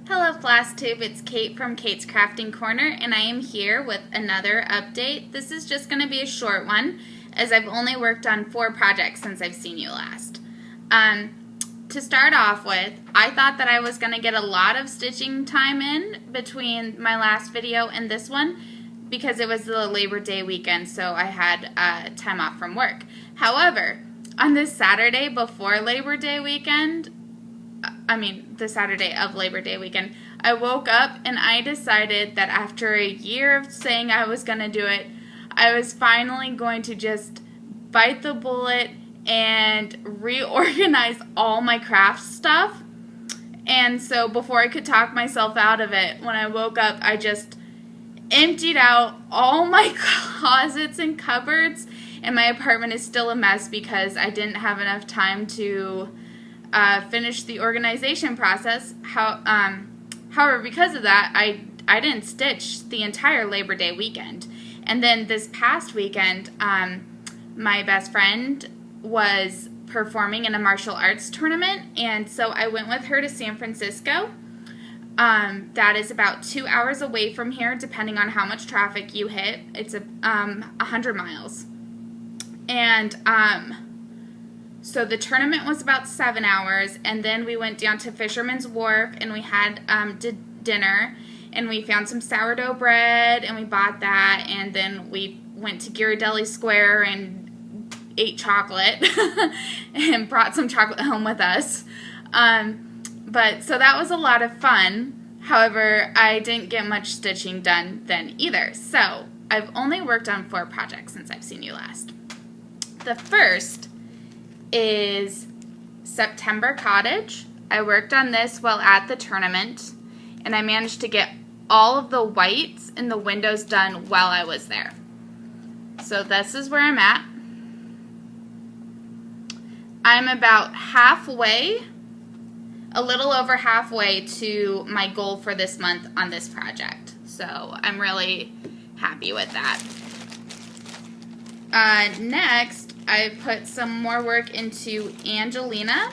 Hello Flosstube, it's Kate from Kate's Crafting Corner, and I am here with another update. This is just going to be a short one, as I've only worked on 4 projects since I've seen you last. To start off with, I thought that I was going to get a lot of stitching time in between my last video and this one, because it was the Labor Day weekend, so I had time off from work. However, on this Saturday before Labor Day weekend, the Saturday of Labor Day weekend, I woke up and I decided that after a year of saying I was going to do it, I was finally going to just bite the bullet and reorganize all my craft stuff. And so before I could talk myself out of it, when I woke up, I just emptied out all my closets and cupboards, and my apartment is still a mess because I didn't have enough time to finish the organization process. However, because of that, I didn't stitch the entire Labor Day weekend. And then this past weekend, my best friend was performing in a martial arts tournament, and so I went with her to San Francisco. That is about 2 hours away from here, depending on how much traffic you hit. It's 100 miles. And so the tournament was about 7 hours, and then we went down to Fisherman's Wharf, and we had dinner, and we found some sourdough bread, and we bought that, and then we went to Ghirardelli Square and ate chocolate and brought some chocolate home with us. So that was a lot of fun. However, I didn't get much stitching done then either. So I've only worked on 4 projects since I've seen you last. The first is September Cottage. I worked on this while at the tournament, and I managed to get all of the whites in the windows done while I was there. So this is where I'm at. I'm about halfway, a little over halfway to my goal for this month on this project. So I'm really happy with that. Next, I put some more work into Angelina,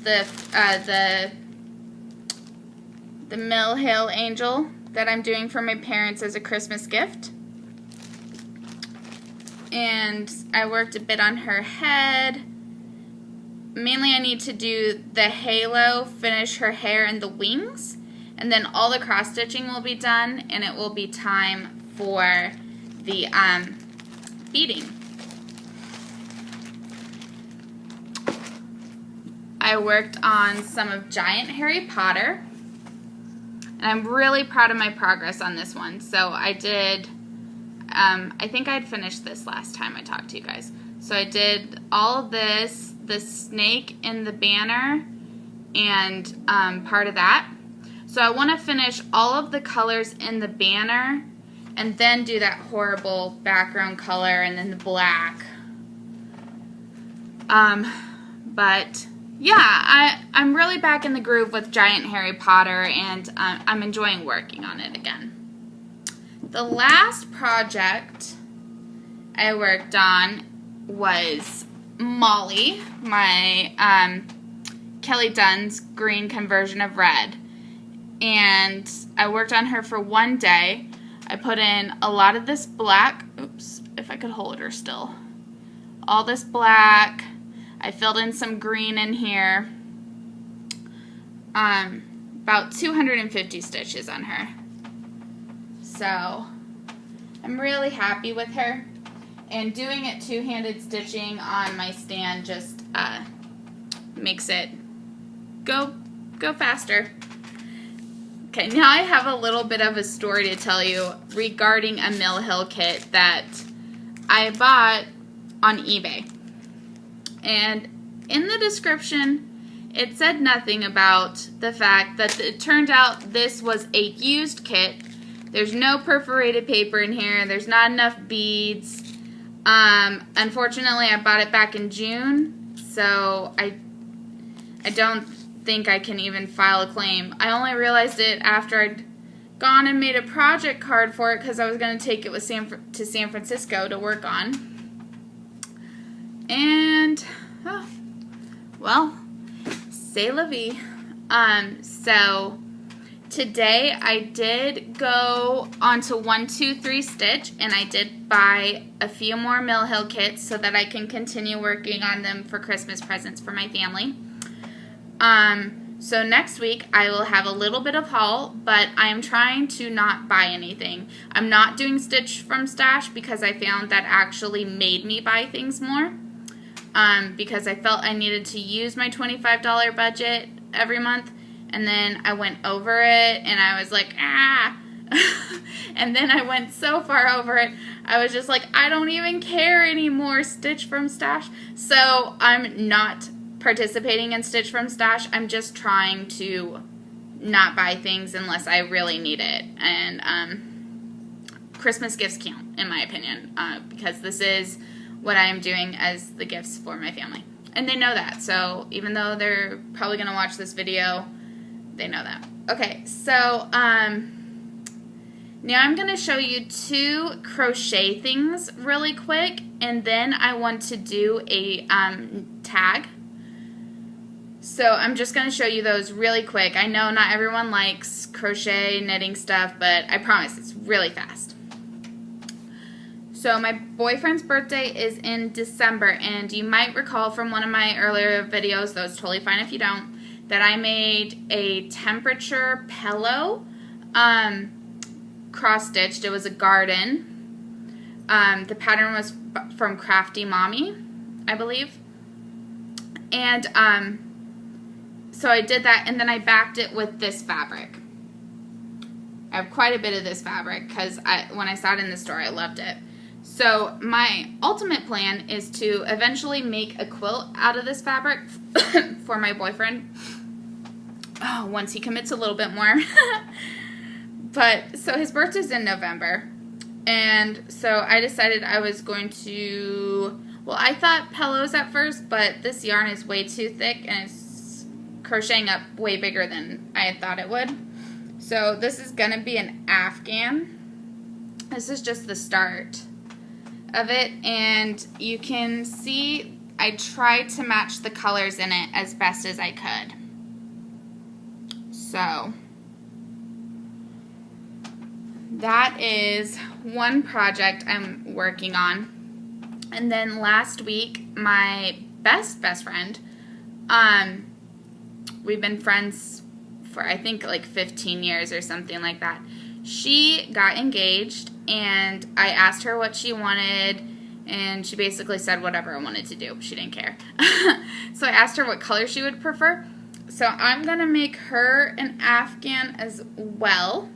the Mill Hill angel that I'm doing for my parents as a Christmas gift. And I worked a bit on her head. Mainly I need to do the halo, finish her hair and the wings, and then all the cross stitching will be done, and it will be time for the beading. I worked on some of Giant Harry Potter, and I'm really proud of my progress on this one. So I did, I think I'd finished this last time I talked to you guys. So I did all of this, the snake in the banner, and part of that. So I want to finish all of the colors in the banner, and then do that horrible background color, and then the black. But yeah, I'm really back in the groove with Giant Harry Potter, and I'm enjoying working on it again. The last project I worked on was Molly, my Kelly Dunn's green conversion of red. And I worked on her for one day. I put in a lot of this black. Oops, if I could hold her still. All this black. I filled in some green in here. About 250 stitches on her. So I'm really happy with her. And doing it two-handed stitching on my stand just makes it go faster. Okay, now I have a little bit of a story to tell you regarding a Mill Hill kit that I bought on eBay. And in the description, it said nothing about the fact that it turned out this was a used kit. There's no perforated paper in here. There's not enough beads. Unfortunately, I bought it back in June, so I don't think I can even file a claim. I only realized it after I'd gone and made a project card for it because I was going to take it with to San Francisco to work on. And, oh, well, c'est la vie. So Today I did go onto 1-2-3 Stitch, and I did buy a few more Mill Hill kits so that I can continue working on them for Christmas presents for my family. So next week I will have a little bit of haul, but I am trying to not buy anything. I'm not doing Stitch from Stash because I found that actually made me buy things more. Because I felt I needed to use my $25 budget every month, and then I went over it and I was like, ah. And then I went so far over it, I was just like, I don't even care anymore, Stitch from Stash. So I'm not participating in Stitch from Stash. I'm just trying to not buy things unless I really need it. And Christmas gifts count, in my opinion, because this is what I am doing as the gifts for my family. And they know that, so even though they're probably going to watch this video, they know that. Okay, so now I'm going to show you 2 crochet things really quick, and then I want to do a tag. So I'm just going to show you those really quick. I know not everyone likes crochet knitting stuff, but I promise it's really fast. So my boyfriend's birthday is in December, and you might recall from one of my earlier videos, though it's totally fine if you don't, that I made a temperature pillow cross-stitched. It was a garden. The pattern was from Crafty Mommy, I believe. And so I did that, and then I backed it with this fabric. I have quite a bit of this fabric because when I saw it in the store, I loved it. So my ultimate plan is to eventually make a quilt out of this fabric for my boyfriend. Oh, once he commits a little bit more. But so his birthday's in November, and so I decided I was going to, well, I thought pillows at first, but this yarn is way too thick and it's crocheting up way bigger than I had thought it would. So this is going to be an Afghan. This is just the start of it, and you can see I tried to match the colors in it as best as I could. So that is one project I'm working on. And then last week, my best friend, we've been friends for I think like 15 years or something like that. She got engaged, and I asked her what she wanted, and she basically said whatever I wanted to do. She didn't care. So I asked her what color she would prefer. So I'm going to make her an Afghan as well.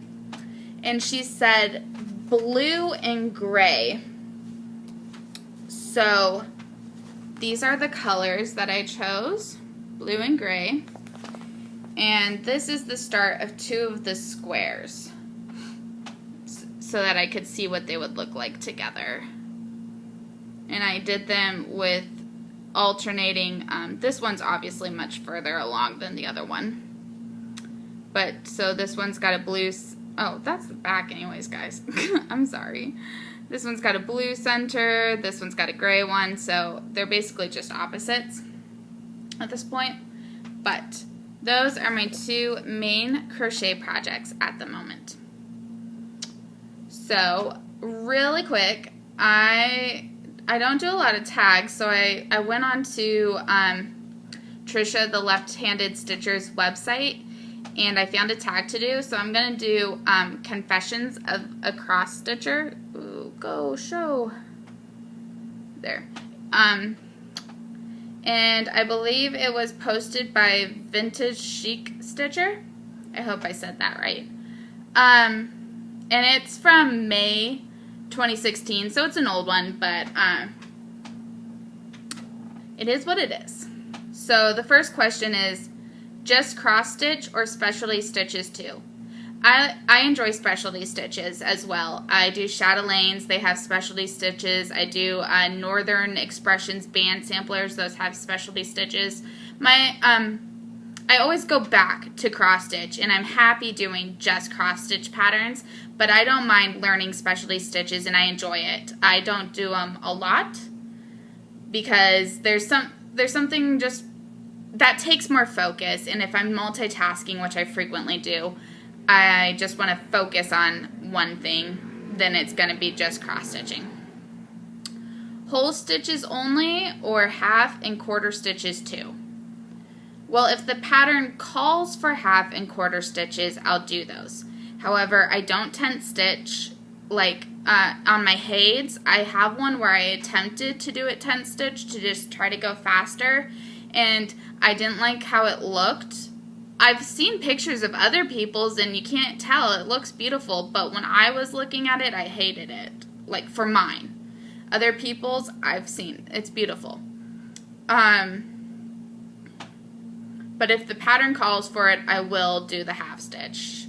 And she said blue and gray. So these are the colors that I chose, blue and gray. And this is the start of 2 of the squares, so that I could see what they would look like together. And I did them with alternating. This one's obviously much further along than the other one. But so this one's got a blue, oh, that's the back anyways, guys. I'm sorry. This one's got a blue center, this one's got a gray one, so they're basically just opposites at this point. But those are my 2 main crochet projects at the moment. So, really quick, I don't do a lot of tags, so I went on to Trisha, the Left-Handed Stitcher's website, and I found a tag to do. So I'm going to do Confessions of a Cross Stitcher. Ooh, go show. There. And I believe it was posted by Vintage Chic Stitcher. I hope I said that right. And it's from May 2016, so it's an old one, but it is what it is. So the first question is, just cross stitch or specialty stitches too? I enjoy specialty stitches as well. I do Chatelaines, they have specialty stitches. I do Northern Expressions band samplers, those have specialty stitches. I always go back to cross stitch, and I'm happy doing just cross stitch patterns, but I don't mind learning specialty stitches, and I enjoy it. I don't do them a lot because there's something just that takes more focus, and if I'm multitasking, which I frequently do, I just want to focus on one thing, then it's going to be just cross stitching. Whole stitches only, or half and quarter stitches too? Well, if the pattern calls for half and quarter stitches, I'll do those. However, I don't tent stitch. Like on my Hades, I have one where I attempted to do it tent stitch to just try to go faster, and I didn't like how it looked. I've seen pictures of other people's and you can't tell. It looks beautiful, but when I was looking at it, I hated it. Like for mine. Other people's, I've seen. It's beautiful. But if the pattern calls for it, I will do the half stitch,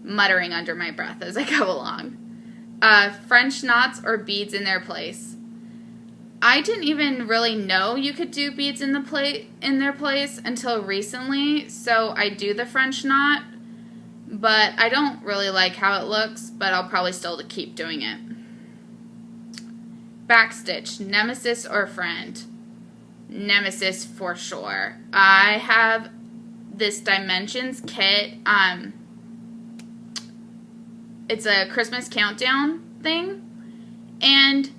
muttering under my breath as I go along. French knots or beads in their place. I didn't even really know you could do beads in their place until recently, so I do the French knot, but I don't really like how it looks, but I'll probably still keep doing it. Backstitch, nemesis or friend? Nemesis for sure. I have this Dimensions kit. It's a Christmas countdown thing, and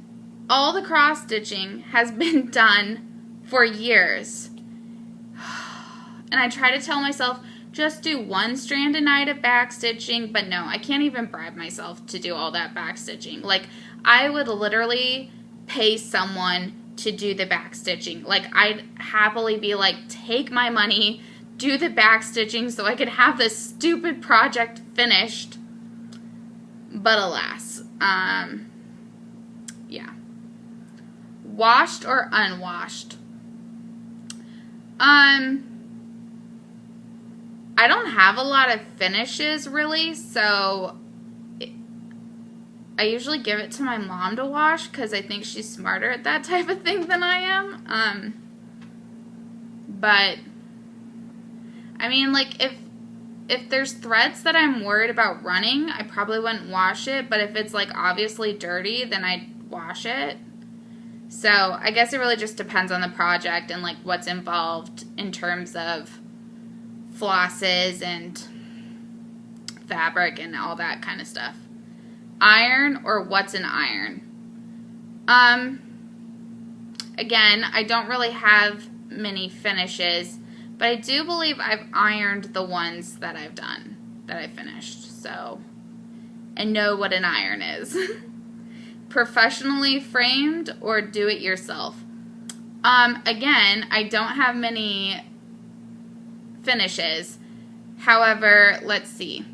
all the cross stitching has been done for years. And I try to tell myself, just do one strand a night of back stitching, but no, I can't even bribe myself to do all that back stitching. Like, I would literally pay someone to do the back stitching. Like, I'd happily be like, take my money, do the back stitching so I could have this stupid project finished. But alas, yeah. Washed or unwashed? I don't have a lot of finishes really, so I usually give it to my mom to wash because I think she's smarter at that type of thing than I am. But I mean, like, if there's threads that I'm worried about running, I probably wouldn't wash it, but if it's like obviously dirty, then I'd wash it. So I guess it really just depends on the project and like what's involved in terms of flosses and fabric and all that kind of stuff. Iron or what's an iron? Again, I don't really have many finishes, but I do believe I've ironed the ones that I've done, that I finished. So I know what an iron is. Professionally framed or do it yourself? Again, I don't have many finishes. However, let's see.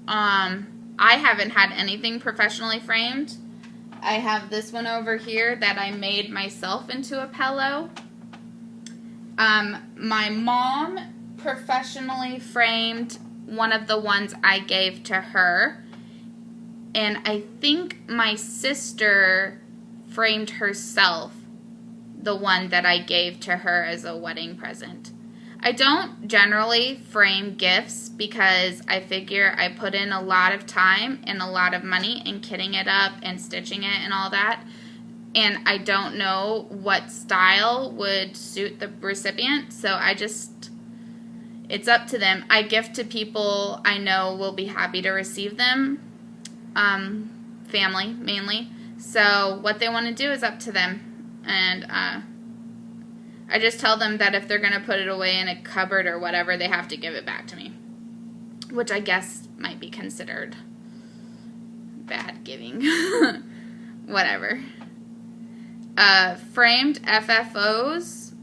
I haven't had anything professionally framed. I have this one over here that I made myself into a pillow. My mom professionally framed one of the ones I gave to her. And I think my sister framed herself the one that I gave to her as a wedding present. I don't generally frame gifts because I figure I put in a lot of time and a lot of money in kitting it up and stitching it and all that. And I don't know what style would suit the recipient, so it's up to them. I gift to people I know will be happy to receive them, family mainly. So what they want to do is up to them. And I just tell them that if they're going to put it away in a cupboard or whatever, they have to give it back to me, which I guess might be considered bad giving. Whatever. Framed FFOs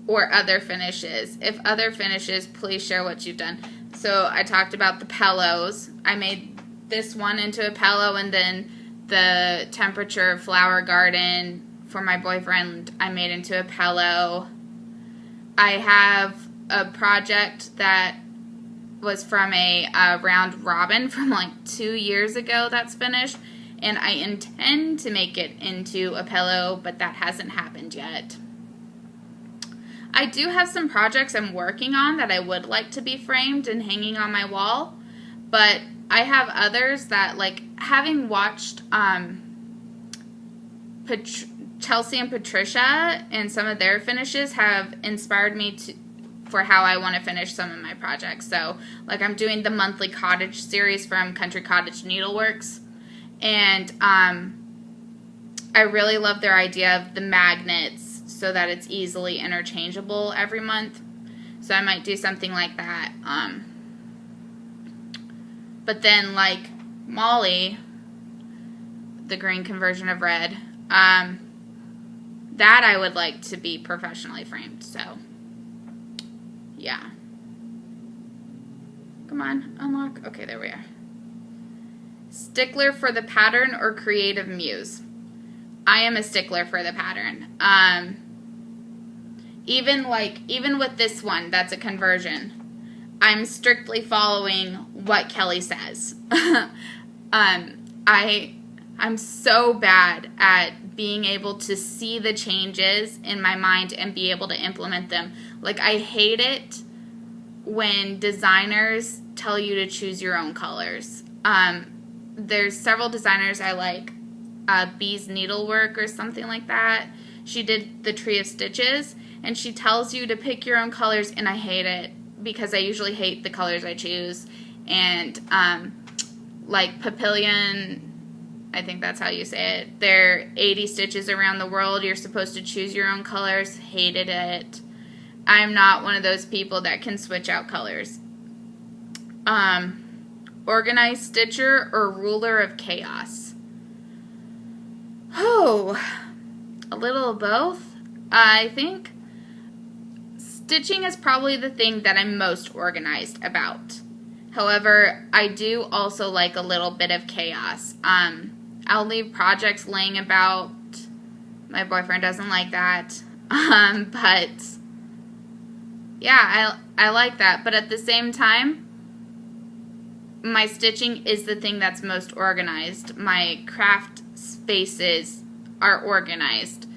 or other finishes. If other finishes, please share what you've done. So I talked about the pillows. I made this one into a pillow, and then the temperature flower garden for my boyfriend I made into a pillow. I have a project that was from a round robin from like 2 years ago that's finished, and I intend to make it into a pillow, but that hasn't happened yet. I do have some projects I'm working on that I would like to be framed and hanging on my wall, but I have others that, like, having watched Chelsea and Patricia and some of their finishes have inspired me for how I want to finish some of my projects. So, like, I'm doing the monthly cottage series from Country Cottage Needleworks, and I really love their idea of the magnets so that it's easily interchangeable every month. So I might do something like that. But then, like Molly, the green conversion of red, that I would like to be professionally framed. So, yeah. Come on, unlock. Okay, there we are. Stickler for the pattern or creative muse? I am a stickler for the pattern. Even with this one, that's a conversion. I'm strictly following what Kelly says. I'm so bad at being able to see the changes in my mind and be able to implement them. Like, I hate it when designers tell you to choose your own colors. There's several designers I like. Bee's Needlework or something like that. She did the Tree of Stitches, and she tells you to pick your own colors, and I hate it because I usually hate the colors I choose. And like Papillion, I think that's how you say it. They're 80 stitches around the world. You're supposed to choose your own colors. Hated it. I'm not one of those people that can switch out colors. Organized Stitcher or Ruler of Chaos? Oh, a little of both. I think stitching is probably the thing that I'm most organized about. However, I do also like a little bit of chaos. I'll leave projects laying about. My boyfriend doesn't like that. But yeah, I like that. But at the same time, my stitching is the thing that's most organized. My craft spaces are organized.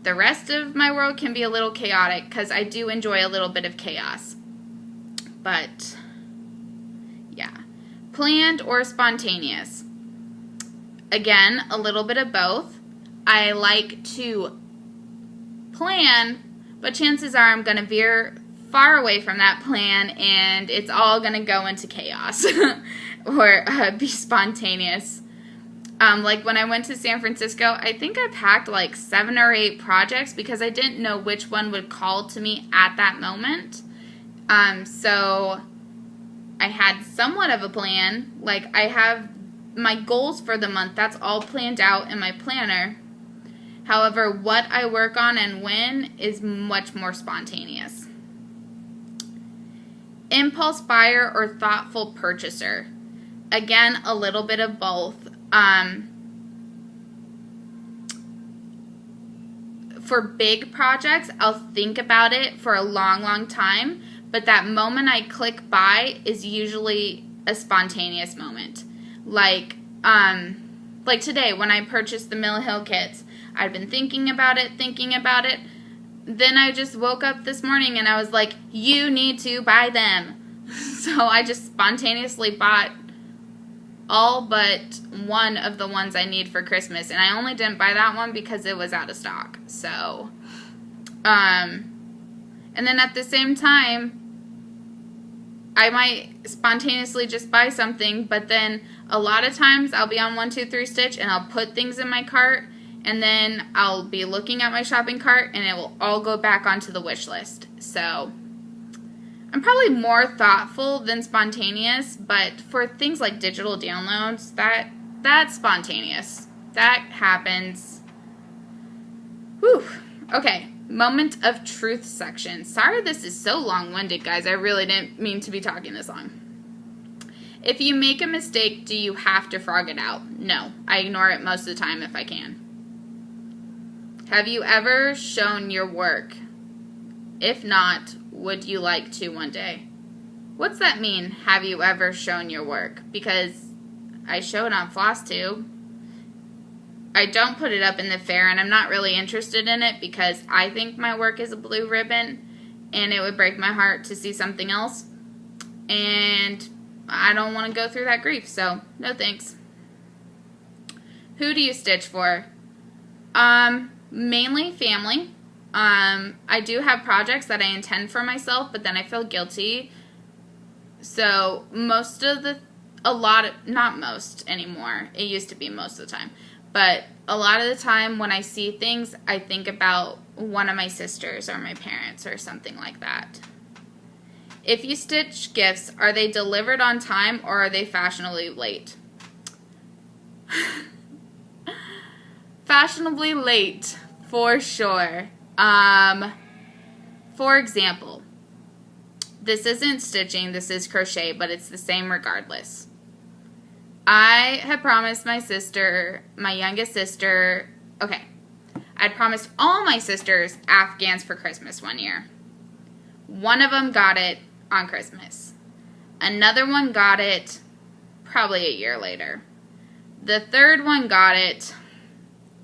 The rest of my world can be a little chaotic because I do enjoy a little bit of chaos. But yeah. Planned or spontaneous? Again, a little bit of both. I like to plan, but chances are I'm going to veer far away from that plan and it's all going to go into chaos or be spontaneous. Like when I went to San Francisco, I think I packed like 7 or 8 projects because I didn't know which one would call to me at that moment. So I had somewhat of a plan. Like I have my goals for the month, that's all planned out in my planner. However, what I work on and when is much more spontaneous. Impulse buyer or thoughtful purchaser? Again, a little bit of both. For big projects, I'll think about it for a long, long time, but that moment I click buy is usually a spontaneous moment. Like today when I purchased the Mill Hill kits, I'd been thinking about it. Then I just woke up this morning and I was like, you need to buy them. So I just spontaneously bought all but one of the ones I need for Christmas. And I only didn't buy that one because it was out of stock. So, and then at the same time, I might spontaneously just buy something, but then a lot of times I'll be on 1, 2, 3 Stitch and I'll put things in my cart, and then I'll be looking at my shopping cart and it will all go back onto the wish list. So I'm probably more thoughtful than spontaneous, but for things like digital downloads, that's spontaneous. That happens. Whew. Okay. Moment of truth section. Sorry this is so long-winded, guys. I really didn't mean to be talking this long. If you make a mistake, do you have to frog it out? No. I ignore it most of the time if I can. Have you ever shown your work? If not, would you like to one day? What's that mean, have you ever shown your work? Because I show it on Flosstube. I don't put it up in the fair, and I'm not really interested in it because I think my work is a blue ribbon, and it would break my heart to see something else. And I don't want to go through that grief, so no thanks. Who do you stitch for? Mainly family. I do have projects that I intend for myself, but then I feel guilty. So not most anymore. It used to be most of the time. But a lot of the time when I see things, I think about one of my sisters or my parents or something like that. If you stitch gifts, are they delivered on time or are they fashionably late? Fashionably late, for sure. For example, this isn't stitching, this is crochet, but it's the same regardless. I had promised my sister, my youngest sister, okay, I'd promised all my sisters Afghans for Christmas one year. One of them got it on Christmas. Another one got it probably a year later. The third one got it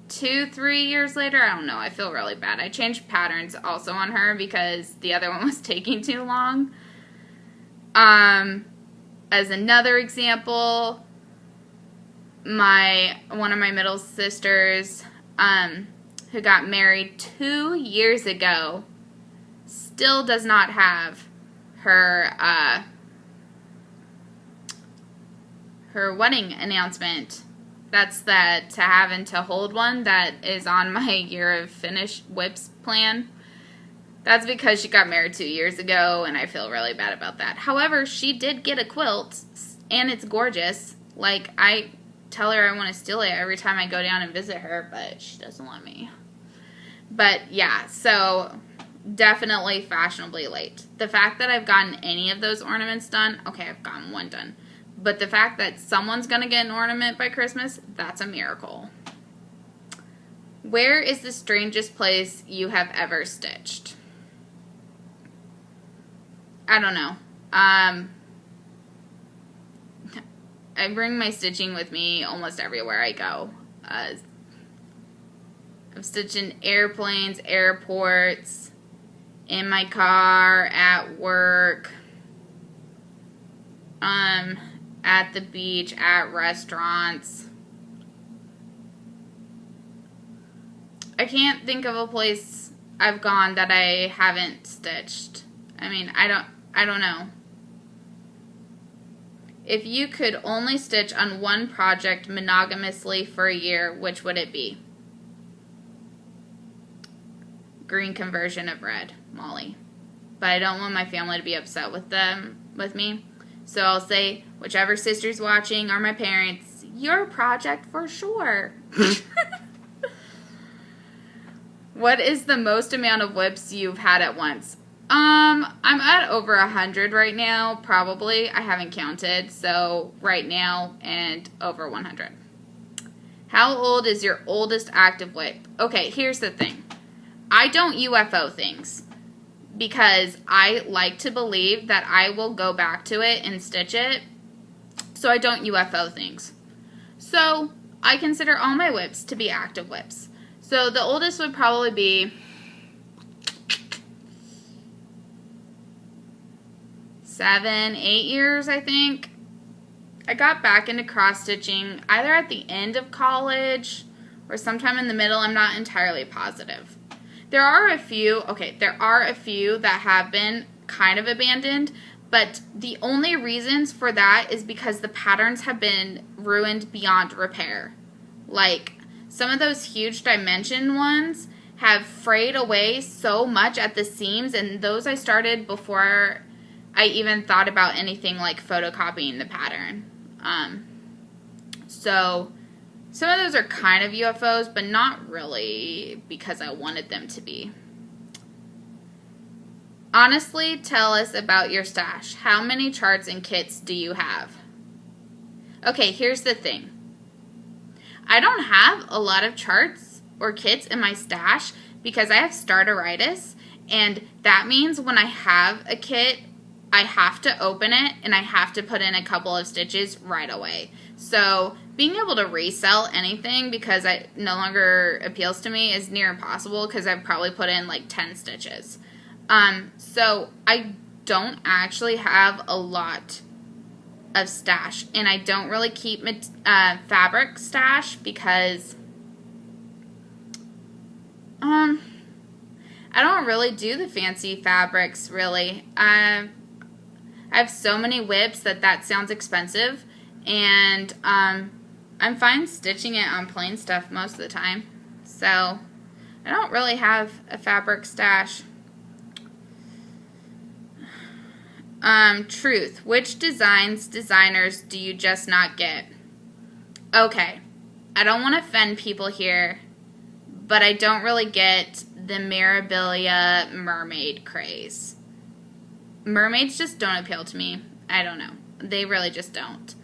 2-3 years later. I don't know. I feel really bad. I changed patterns also on her because the other one was taking too long. As another example, one of my middle sisters, who got married 2 years ago, still does not have her wedding announcement. That's the to have and to hold one that is on my year of finished WIPs plan. That's because she got married 2 years ago, and I feel really bad about that. However, she did get a quilt, and it's gorgeous. Like, I tell her I want to steal it every time I go down and visit her, but she doesn't let me. But, yeah, so definitely fashionably late. The fact that I've gotten any of those ornaments done, okay, I've gotten one done. But the fact that someone's going to get an ornament by Christmas, that's a miracle. Where is the strangest place you have ever stitched? I don't know. I bring my stitching with me almost everywhere I go. I've stitched in airplanes, airports, in my car, at work, at the beach, at restaurants. I can't think of a place I've gone that I haven't stitched. I mean, I don't know. If you could only stitch on one project monogamously for a year, which would it be? Green conversion of red, Molly. But I don't want my family to be upset with me. So I'll say, whichever sister's watching or my parents, your project for sure. What is the most amount of WIPs you've had at once? I'm at over 100 right now, probably. I haven't counted, so right now and over 100. How old is your oldest active WIP? Okay, here's the thing. I don't UFO things because I like to believe that I will go back to it and stitch it, so I don't UFO things. So I consider all my WIPs to be active WIPs. So the oldest would probably be 7, 8 years, I think. I got back into cross-stitching either at the end of college or sometime in the middle. I'm not entirely positive. There are a few that have been kind of abandoned, but the only reasons for that is because the patterns have been ruined beyond repair. Like, some of those huge dimension ones have frayed away so much at the seams, and those I started before I even thought about anything like photocopying the pattern. So some of those are kind of UFOs, but not really because I wanted them to be. Honestly, tell us about your stash. How many charts and kits do you have? Okay, here's the thing. I don't have a lot of charts or kits in my stash because I have starteritis, and that means when I have a kit, I have to open it and I have to put in a couple of stitches right away. So being able to resell anything because it no longer appeals to me is near impossible because I've probably put in like 10 stitches. So I don't actually have a lot of stash, and I don't really keep fabric stash because I don't really do the fancy fabrics, really. I have so many WIPs that sounds expensive, and I'm fine stitching it on plain stuff most of the time. So I don't really have a fabric stash. Truth. Which designers do you just not get? Okay, I don't want to offend people here, but I don't really get the Mirabilia mermaid craze. Mermaids just don't appeal to me. I don't know. They really just don't.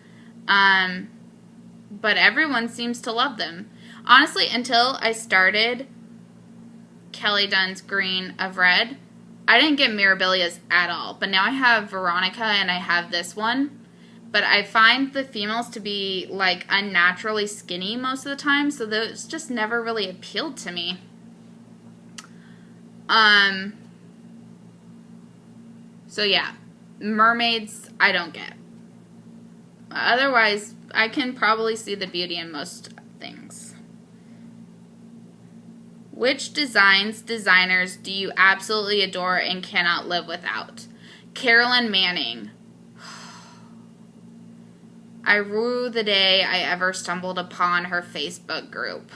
But everyone seems to love them. Honestly, until I started Kelly Dunn's Green of Red, I didn't get Mirabilias at all. But now I have Veronica and I have this one. But I find the females to be like unnaturally skinny most of the time, so those just never really appealed to me. So yeah, mermaids I don't get. Otherwise, I can probably see the beauty in most things. Which designers do you absolutely adore and cannot live without? Carolyn Manning. I rue the day I ever stumbled upon her Facebook group,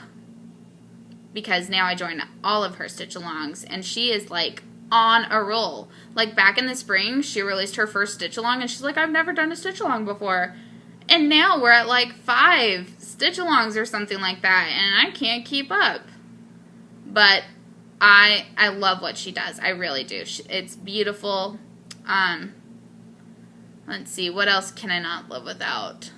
because now I join all of her stitch-alongs, and she is like on a roll. Like back in the spring, she released her first stitch-along, and she's like, I've never done a stitch-along before. And now we're at like 5 stitch-alongs or something like that, and I can't keep up. But I love what she does. I really do. It's beautiful. Let's see, what else can I not live without?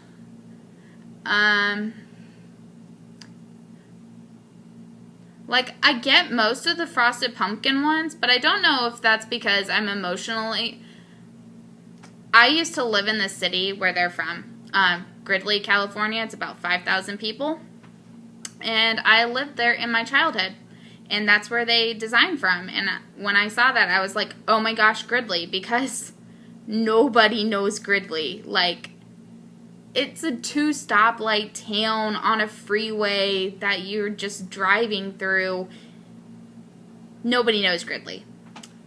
Like, I get most of the Frosted Pumpkin ones, but I don't know if that's because I'm emotionally... I used to live in the city where they're from, Gridley, California. It's about 5,000 people. And I lived there in my childhood. And that's where they design from. And when I saw that, I was like, oh my gosh, Gridley, because nobody knows Gridley. Like, it's a 2-stoplight town on a freeway that you're just driving through. Nobody knows Gridley.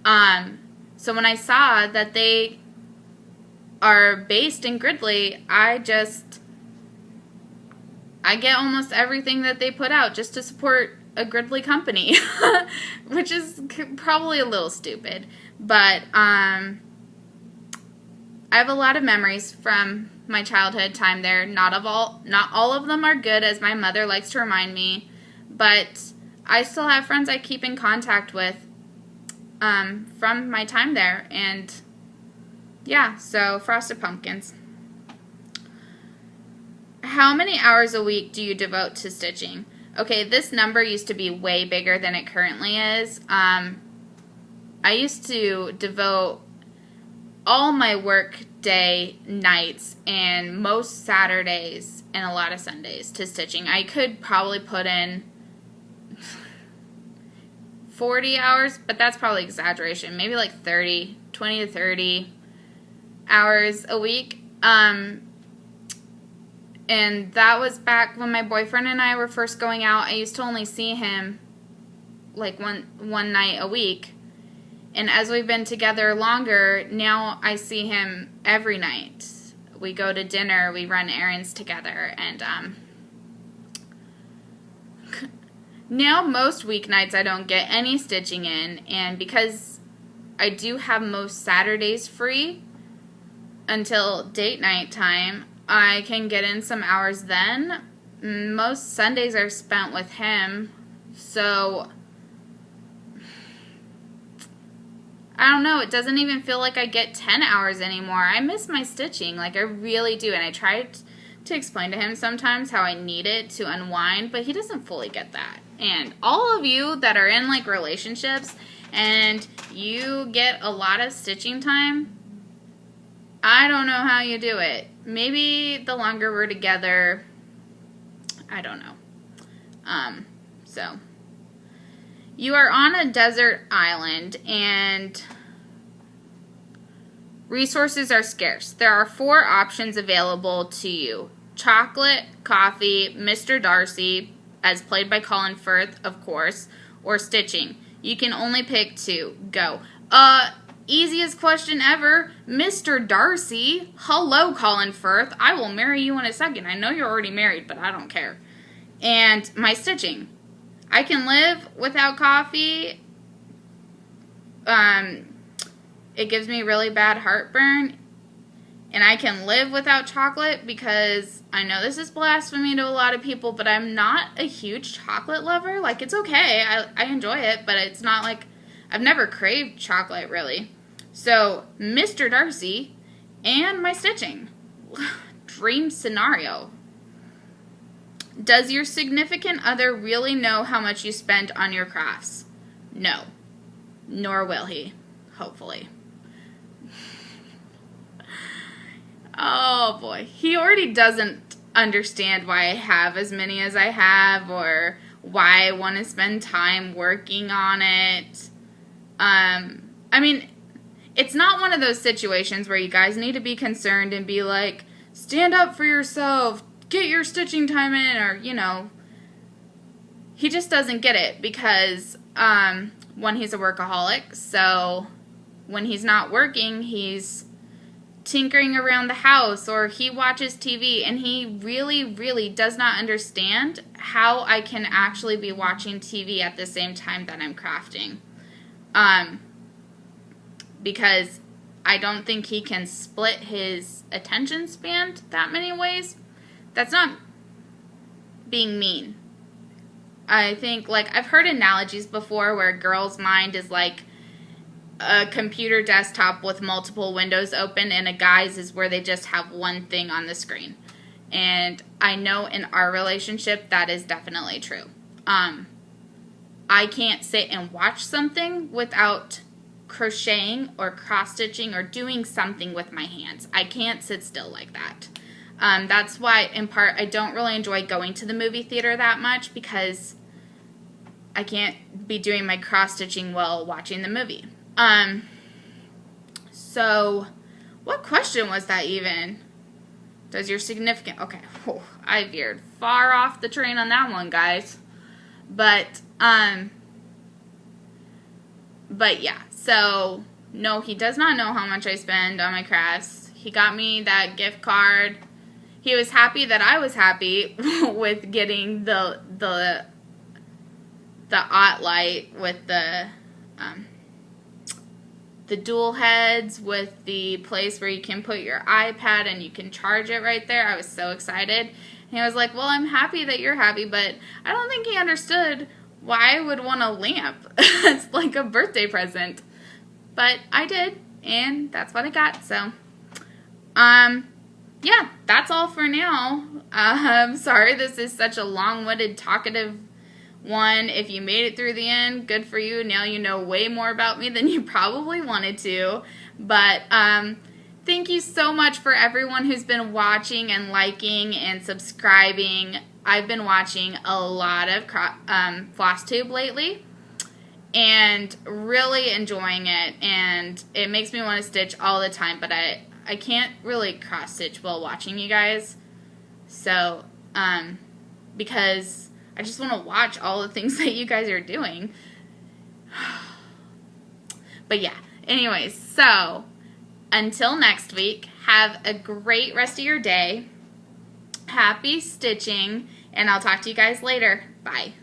So when I saw that they are based in Gridley, I get almost everything that they put out just to support a Gridley company, which is probably a little stupid, but I have a lot of memories from my childhood time there. Not all of them are good, as my mother likes to remind me, but I still have friends I keep in contact with from my time there, and yeah, so Frosted Pumpkins. How many hours a week do you devote to stitching? Okay, this number used to be way bigger than it currently is. I used to devote all my work day nights and most Saturdays and a lot of Sundays to stitching. I could probably put in 40 hours, but that's probably exaggeration. Maybe like 20 to 30 hours a week. And that was back when my boyfriend and I were first going out. I used to only see him like one night a week. And as we've been together longer, now I see him every night. We go to dinner, we run errands together, and now most weeknights I don't get any stitching in, and because I do have most Saturdays free until date night time, I can get in some hours then. Most Sundays are spent with him, so I don't know, it doesn't even feel like I get 10 hours anymore. I miss my stitching, like I really do, and I try to explain to him sometimes how I need it to unwind, but he doesn't fully get that. And all of you that are in like relationships and you get a lot of stitching time, I don't know how you do it. Maybe the longer we're together, I don't know. So you are on a desert island and resources are scarce. There are 4 options available to you. Chocolate, coffee, Mr. Darcy, as played by Colin Firth, of course, or stitching. You can only pick 2. Go. Easiest question ever. Mr. Darcy. Hello, Colin Firth. I will marry you in a second. I know you're already married, but I don't care. And my stitching. I can live without coffee. It gives me really bad heartburn. And I can live without chocolate because I know this is blasphemy to a lot of people, but I'm not a huge chocolate lover. Like, it's okay. I enjoy it, but it's not like I've never craved chocolate, really. So, Mr. Darcy and my stitching. Dream scenario. Does your significant other really know how much you spend on your crafts? No. Nor will he. Hopefully. Oh boy, he already doesn't understand why I have as many as I have, or why I want to spend time working on it. I mean, it's not one of those situations where you guys need to be concerned and be like, stand up for yourself, get your stitching time in, or, you know. He just doesn't get it because, one, he's a workaholic, so when he's not working, he's tinkering around the house, or he watches TV, and he really, really does not understand how I can actually be watching TV at the same time that I'm crafting. Because I don't think he can split his attention span that many ways. That's not being mean. I think, like, I've heard analogies before where a girl's mind is like a computer desktop with multiple windows open, and a guy's is where they just have one thing on the screen. And I know in our relationship that is definitely true. I can't sit and watch something without crocheting or cross-stitching or doing something with my hands. I can't sit still like that. That's why, in part, I don't really enjoy going to the movie theater that much, because I can't be doing my cross-stitching while watching the movie. So, what question was that even? Does your significant... Okay, I veered far off the train on that one, guys. But yeah, so, no, he does not know how much I spend on my crafts. He got me that gift card. He was happy that I was happy with getting the OttLite with the dual heads, with the place where you can put your iPad and you can charge it right there. I was so excited. And he was like, well, I'm happy that you're happy, but I don't think he understood why I would want a lamp. It's like a birthday present. But I did, and that's what I got. So, yeah, that's all for now. I'm sorry this is such a long-winded, talkative one. If you made it through the end, good for you. Now you know way more about me than you probably wanted to. But thank you so much for everyone who's been watching and liking and subscribing. I've been watching a lot of Flosstube lately and really enjoying it. And it makes me want to stitch all the time, but I can't really cross-stitch while watching you guys. So, because I just want to watch all the things that you guys are doing. But yeah, anyways, so until next week, have a great rest of your day. Happy stitching, and I'll talk to you guys later. Bye.